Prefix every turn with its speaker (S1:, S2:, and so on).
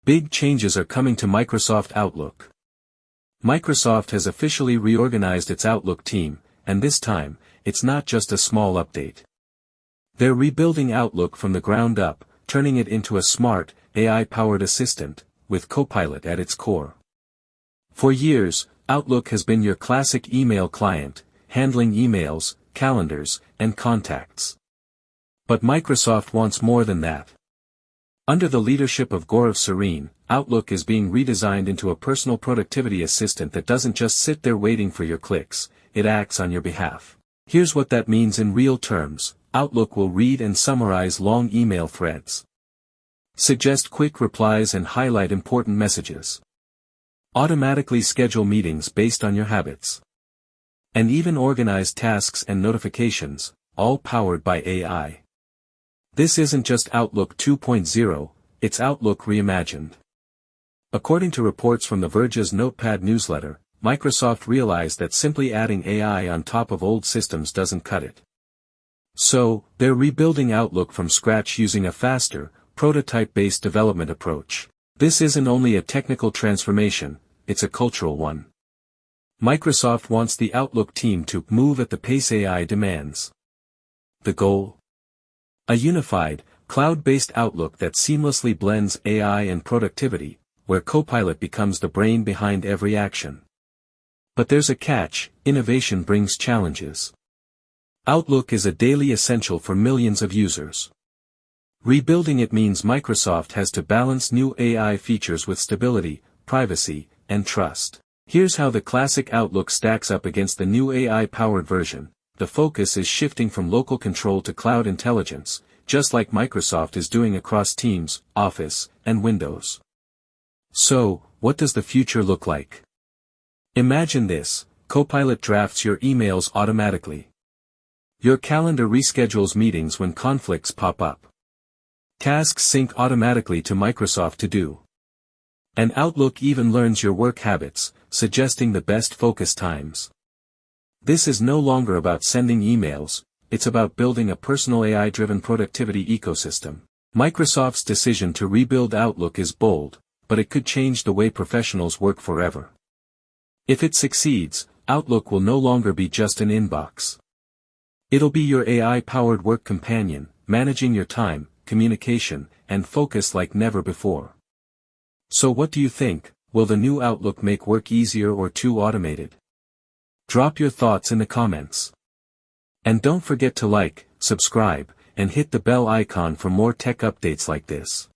S1: Big changes are coming to Microsoft Outlook. Microsoft has officially reorganized its Outlook team, and this time, it's not just a small update. They're rebuilding Outlook from the ground up, turning it into a smart, AI-powered assistant, with Copilot at its core. For years, Outlook has been your classic email client, handling emails, calendars, and contacts. But Microsoft wants more than that. Under the leadership of Gaurav Sareen, Outlook is being redesigned into a personal productivity assistant that doesn't just sit there waiting for your clicks, it acts on your behalf. Here's what that means in real terms. Outlook will read and summarize long email threads, suggest quick replies and highlight important messages, automatically schedule meetings based on your habits, and even organize tasks and notifications, all powered by AI. This isn't just Outlook 2.0, it's Outlook reimagined. According to reports from The Verge's Notepad newsletter, Microsoft realized that simply adding AI on top of old systems doesn't cut it. So, they're rebuilding Outlook from scratch using a faster, prototype-based development approach. This isn't only a technical transformation, it's a cultural one. Microsoft wants the Outlook team to move at the pace AI demands. The goal? A unified, cloud-based Outlook that seamlessly blends AI and productivity, where Copilot becomes the brain behind every action. But there's a catch: innovation brings challenges. Outlook is a daily essential for millions of users. Rebuilding it means Microsoft has to balance new AI features with stability, privacy, and trust. Here's how the classic Outlook stacks up against the new AI-powered version. The focus is shifting from local control to cloud intelligence, just like Microsoft is doing across Teams, Office, and Windows. So, what does the future look like? Imagine this: Copilot drafts your emails automatically. Your calendar reschedules meetings when conflicts pop up. Tasks sync automatically to Microsoft To Do. And Outlook even learns your work habits, suggesting the best focus times. This is no longer about sending emails, it's about building a personal AI-driven productivity ecosystem. Microsoft's decision to rebuild Outlook is bold, but it could change the way professionals work forever. If it succeeds, Outlook will no longer be just an inbox. It'll be your AI-powered work companion, managing your time, communication, and focus like never before. So what do you think? Will the new Outlook make work easier or too automated? Drop your thoughts in the comments. And don't forget to like, subscribe, and hit the bell icon for more tech updates like this.